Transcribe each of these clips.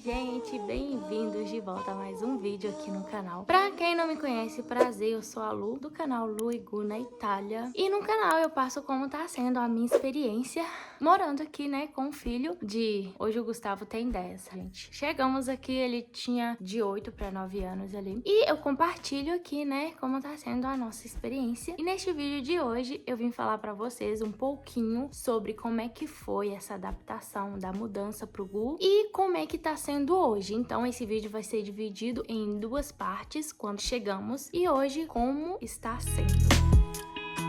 gente, bem-vindos de volta a mais um vídeo aqui no canal. Pra quem não me conhece, prazer, eu sou a Lu, do canal Lu e Gu na Itália. E no canal eu passo como tá sendo a minha experiência morando aqui, né, com o filho de... Hoje o Gustavo tem 10, gente. Chegamos aqui, ele tinha de 8 para 9 anos ali. E eu compartilho aqui, né, como tá sendo a nossa experiência. E neste vídeo de hoje eu vim falar pra vocês um pouquinho sobre como é que foi essa adaptação da mudança pro Gu e como é que tá sendo hoje. Então esse vídeo vai ser dividido em duas partes, quando chegamos e hoje como está sendo.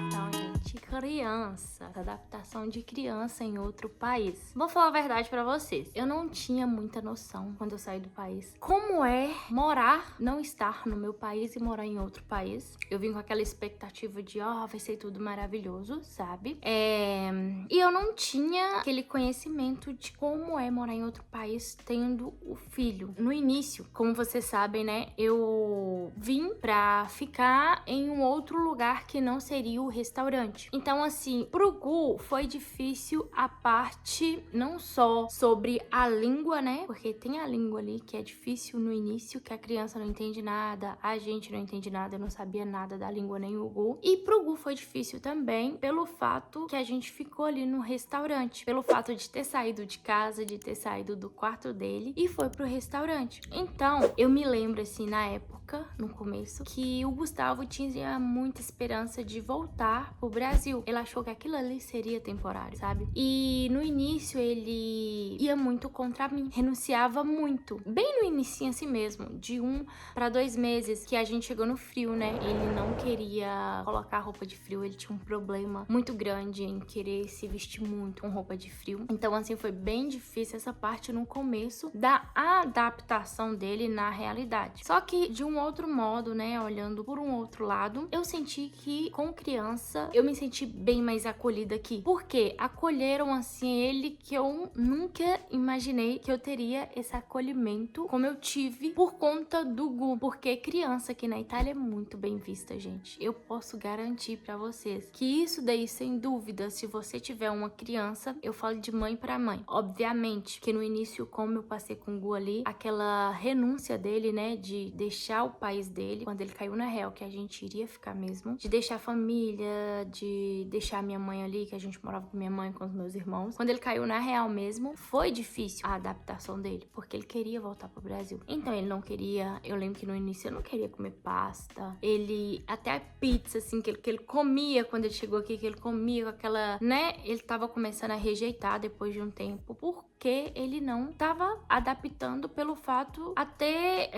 Então, gente, criança, adaptação de criança em outro país. Vou falar a verdade pra vocês, eu não tinha muita noção quando eu saí do país como é morar, não estar no meu país e morar em outro país. Eu vim com aquela expectativa de, vai ser tudo maravilhoso, sabe? E eu não tinha aquele conhecimento de como é morar em outro país tendo o filho. No início, como vocês sabem, né, eu vim pra ficar em um outro lugar que não seria o restaurante. Então, assim, pro Gu foi difícil a parte não só sobre a língua, né? Porque tem a língua ali que é difícil no início, que a criança não entende nada, a gente não entende nada, eu não sabia nada da língua nem o Gu. E pro Gu foi difícil também pelo fato que a gente ficou ali no restaurante, pelo fato de ter saído de casa, de ter saído do quarto dele e foi pro restaurante. Então, eu me lembro assim, na época, no começo, que o Gustavo tinha muita esperança de voltar pro Brasil. Ele achou que aquilo ali seria temporário, sabe? E no início ele ia muito contra mim, renunciava muito. Bem no inicinho assim mesmo, de 1 para 2 meses que a gente chegou no frio, né? Ele não queria colocar roupa de frio, ele tinha um problema muito grande em querer se vestir muito com roupa de frio. Então assim, foi bem difícil essa parte no começo da adaptação dele na realidade. Só que de um outro modo, né, olhando por um outro lado, eu senti que com criança eu me senti bem mais acolhida aqui. Porque acolheram assim ele que eu nunca imaginei que eu teria esse acolhimento como eu tive por conta do Gu. Porque criança aqui na Itália é muito bem vista, gente. Eu posso garantir pra vocês que isso daí, sem dúvida, se você tiver uma criança, eu falo de mãe pra mãe. Obviamente que no início, como eu passei com o Gu ali, aquela renúncia dele, né, de deixar o país dele, quando ele caiu na real que a gente iria ficar mesmo, de deixar a família, de deixar minha mãe ali, que a gente morava com minha mãe, com os meus irmãos. Quando ele caiu na real mesmo, foi difícil a adaptação dele, porque ele queria voltar pro Brasil. Então ele não queria, eu lembro que no início eu não queria comer pasta, ele, até a pizza, assim, que ele comia quando ele chegou aqui, que ele comia com aquela, né, ele tava começando a rejeitar depois de um tempo, porque ele não tava adaptando pelo fato até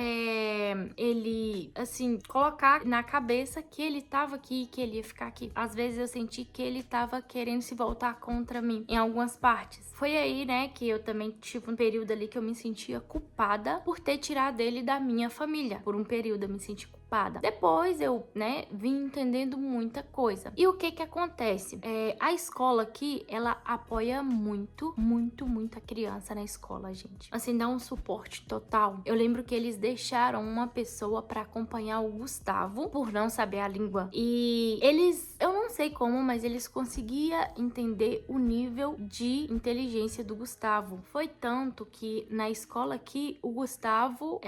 ele, assim, colocar na cabeça que ele tava aqui, que ele ia ficar aqui. Às vezes eu senti que ele tava querendo se voltar contra mim em algumas partes. Foi aí, né, que eu também tive um período ali que eu me sentia culpada por ter tirado ele da minha família. Por um período eu me senti culpada. Depois eu, né, vim entendendo muita coisa. E o que que acontece? A escola aqui, ela apoia muito, muito, muito a criança na escola, gente. Assim, dá um suporte total. Eu lembro que eles deixaram uma pessoa pra acompanhar o Gustavo, por não saber a língua. E eles, eu não sei como, mas eles conseguiam entender o nível de inteligência do Gustavo. Foi tanto que na escola aqui, o Gustavo,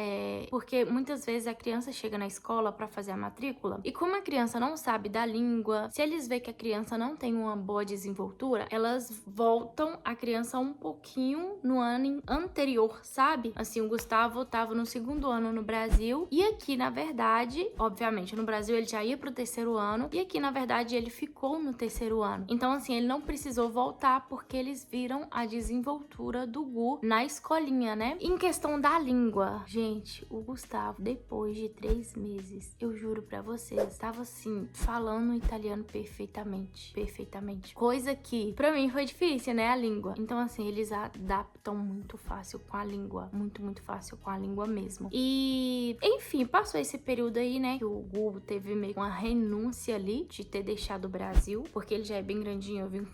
porque muitas vezes a criança chega na escola para fazer a matrícula e como a criança não sabe da língua, se eles veem que a criança não tem uma boa desenvoltura, elas voltam a criança um pouquinho no ano anterior, sabe? Assim, o Gustavo tava no 2º ano no Brasil e aqui, na verdade, obviamente, no Brasil ele já ia pro 3º ano e aqui, na verdade, ele ficou no 3º ano. Então, assim, ele não precisou voltar porque eles viram a desenvoltura do Gu na escolinha, né? Em questão da língua, gente, o Gustavo, depois de 3 meses, eu juro pra vocês, tava assim, falando italiano perfeitamente, perfeitamente. Coisa que pra mim foi difícil, né, a língua. Então, assim, eles adaptam muito fácil com a língua, muito, muito fácil com a língua mesmo. E, enfim, passou esse período aí, né, que o Gu teve meio uma renúncia ali, de ter deixado do Brasil, porque ele já é bem grandinho. Eu vim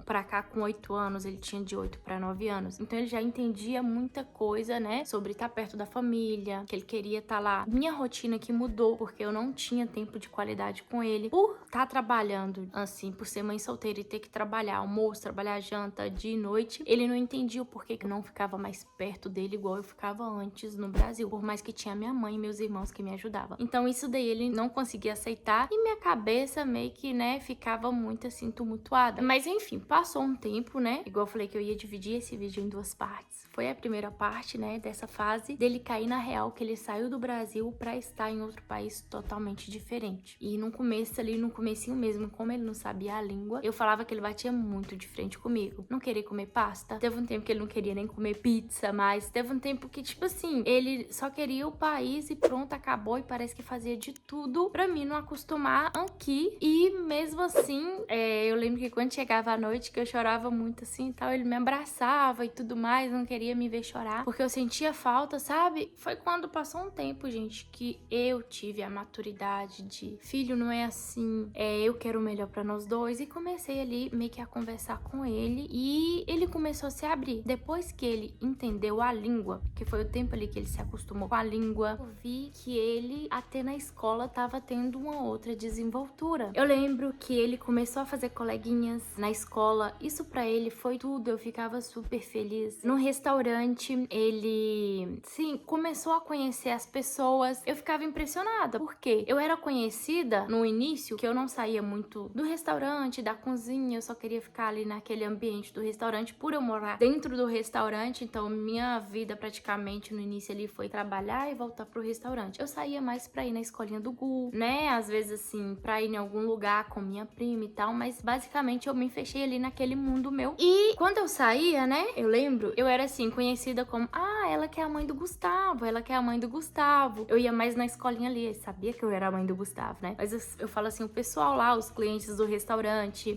pra cá com 8 anos, ele tinha de 8 para 9 anos. Então ele já entendia muita coisa, né, sobre estar perto da família, que ele queria estar lá. Minha rotina que mudou, porque eu não tinha tempo de qualidade com ele, por estar trabalhando, assim, por ser mãe solteira e ter que trabalhar almoço, trabalhar janta, dia e noite. Ele não entendia o porquê que eu não ficava mais perto dele igual eu ficava antes no Brasil, por mais que tinha minha mãe e meus irmãos que me ajudavam. Então isso daí ele não conseguia aceitar e minha cabeça meio que, né, ficava muito assim tumultuada. Mas enfim, passou um tempo, né, igual eu falei que eu ia dividir esse vídeo em 2 partes. Foi a primeira parte, né, dessa fase dele cair na real que ele saiu do Brasil pra estar em outro país totalmente diferente. E no começo ali, no comecinho mesmo, como ele não sabia a língua, eu falava que ele batia muito de frente comigo. Não queria comer pasta. Teve um tempo que ele não queria nem comer pizza, mas teve um tempo que, tipo assim, ele só queria o país e pronto, acabou. E parece que fazia de tudo pra mim não acostumar aqui. E mesmo assim, eu lembro que quando chegava a noite, que eu chorava muito assim e tal, ele me abraçava e tudo mais, não queria me ver chorar, porque eu sentia falta, sabe? Foi quando passou um tempo, gente, que eu tive a maturidade de filho, não é assim, eu quero o melhor pra nós dois, e comecei ali meio que a conversar com ele, e ele começou a se abrir. Depois que ele entendeu a língua, que foi o tempo ali que ele se acostumou com a língua, eu vi que ele, até na escola, tava tendo uma outra desenvoltura. Eu lembro que ele começou a fazer coleguinhas na escola, isso pra ele foi tudo, eu ficava super feliz. No restaurante, ele, sim, começou a conhecer as pessoas, eu ficava impressionada, porque eu era conhecida no início, que eu não saía muito do restaurante, da cozinha, eu só queria ficar ali naquele ambiente do restaurante, por eu morar dentro do restaurante, então minha vida praticamente no início ali foi trabalhar e voltar pro restaurante. Eu saía mais pra ir na escolinha do Gu, né, às vezes assim, pra ir em algum lugar com minha prima e tal, mas basicamente eu me fechei ali naquele mundo meu. E quando eu saía, né, eu lembro, eu era assim, conhecida como, ela que é a mãe do Gustavo, ela que é a mãe do Gustavo. Eu ia mais na escolinha ali, eu sabia que eu era a mãe do Gustavo, né, mas eu falo assim, o pessoal lá, os clientes do restaurante,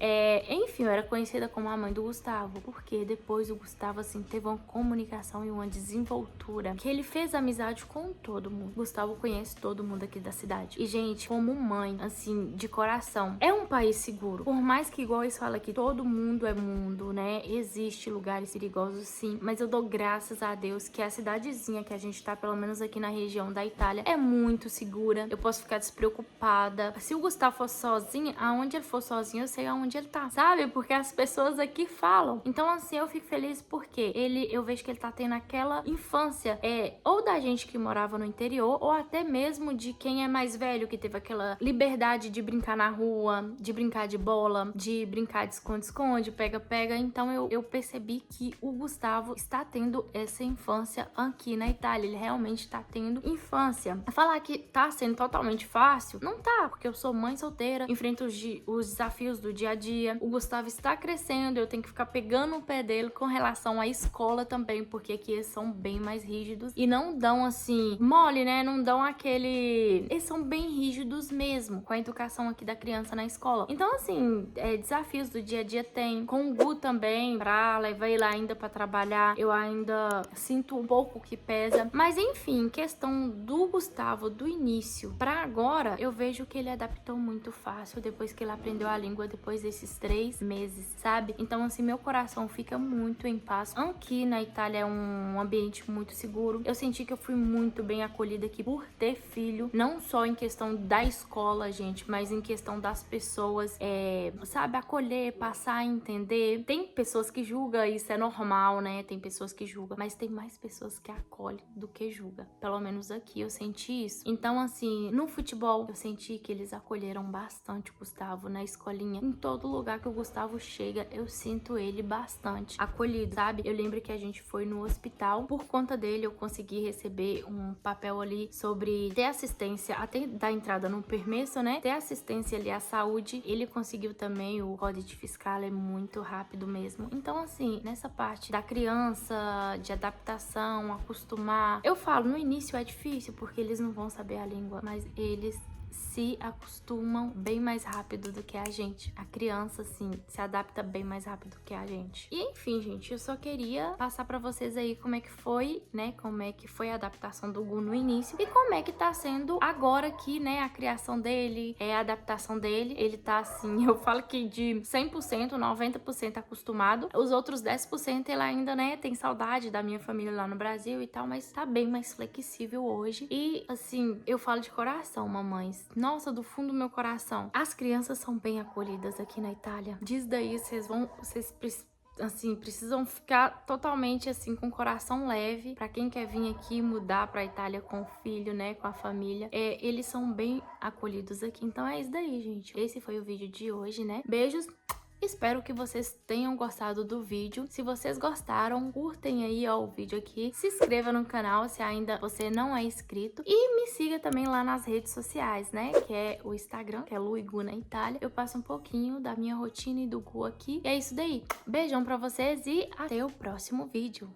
enfim, eu era conhecida como a mãe do Gustavo, porque depois o Gustavo, assim, teve uma comunicação e uma desenvoltura, que ele fez amizade com todo mundo. O Gustavo conhece todo mundo aqui da cidade. E, gente, como mãe, assim, de coração, é um país seguro. Por mais que, igual eles falam aqui, todo mundo é mundo, né? Existe lugares perigosos, sim, mas eu dou graças a Deus que a cidadezinha que a gente tá, pelo menos aqui na região da Itália, é muito segura. Eu posso ficar despreocupada. Se o Gustavo fosse sozinho, aonde ele for sozinho, eu sei aonde ele tá, sabe? Porque as pessoas aqui falam. Então, assim, eu fico feliz porque eu vejo que ele tá tendo aquela infância, ou da gente que morava no interior, ou até mesmo de quem é mais velho, que teve aquela liberdade de brincar na rua, de brincar de bola, de brincar de esconde-esconde, pega-pega. Então, eu percebi que o Gustavo está tendo essa infância aqui na Itália. Ele realmente tá tendo infância. Falar que tá sendo totalmente fácil, não tá, porque eu sou mãe solteira, enfrento os desafios do dia a dia. O Gustavo está crescendo, eu tenho que ficar pegando o pé dele com relação à escola também, porque aqui eles são bem mais rígidos e não dão assim, mole, né? Não dão aquele... Eles são bem rígidos mesmo com a educação aqui da criança na escola. Então, assim, desafios do dia a dia tem. Com o Gu também, pra levar ele ainda pra trabalhar, eu ainda sinto um pouco que pesa. Mas, enfim, questão do Gustavo, do início pra agora, eu vejo que ele adaptou muito fácil depois que ele aprendeu a língua, depois desses 3 meses, sabe? Então, assim, meu coração fica muito em paz. Aqui na Itália é um ambiente muito seguro. Eu senti que eu fui muito bem acolhida aqui por ter filho, não só em questão da escola, gente, mas em questão das pessoas, sabe? Acolher, passar a entender. Tem pessoas que julgam, isso é normal, né? Tem pessoas que julgam, mas tem mais pessoas que acolhem do que julgam. Pelo menos aqui eu senti isso. Então, assim, no futebol, eu senti que eles acolheram bastante o Gustavo na escolinha. Em todo lugar que o Gustavo chega, eu sinto ele bastante acolhido, sabe? Eu lembro que a gente foi no hospital, por conta dele eu consegui receber um papel ali sobre ter assistência, até da entrada no permesso, né? Ter assistência ali à saúde. Ele conseguiu também, o código fiscal é muito rápido mesmo. Então, assim, nessa parte da criança, de adaptação, acostumar, eu falo, no início é difícil, porque eles não vão saber a língua, mas eles se acostumam bem mais rápido do que a gente. A criança, assim, se adapta bem mais rápido que a gente. E enfim, gente, eu só queria passar pra vocês aí como é que foi, né? Como é que foi a adaptação do Gu no início e como é que tá sendo agora aqui, né? A criação dele, a adaptação dele. Ele tá assim, eu falo que de 100%, 90% acostumado. Os outros 10% ele ainda, né, tem saudade da minha família lá no Brasil e tal, mas tá bem mais flexível hoje. E assim, eu falo de coração, mamães. Nossa, do fundo do meu coração. As crianças são bem acolhidas aqui na Itália. Diz daí, vocês assim, precisam ficar totalmente assim com o coração leve para quem quer vir aqui mudar para Itália com o filho, né, com a família. Eles são bem acolhidos aqui. Então é isso daí, gente. Esse foi o vídeo de hoje, né? Beijos. Espero que vocês tenham gostado do vídeo. Se vocês gostaram, curtem aí, ó, o vídeo aqui. Se inscreva no canal se ainda você não é inscrito. E me siga também lá nas redes sociais, né? Que é o Instagram, que é Lu e Gu na Itália. Eu passo um pouquinho da minha rotina e do Gu aqui. E é isso daí. Beijão pra vocês e até o próximo vídeo.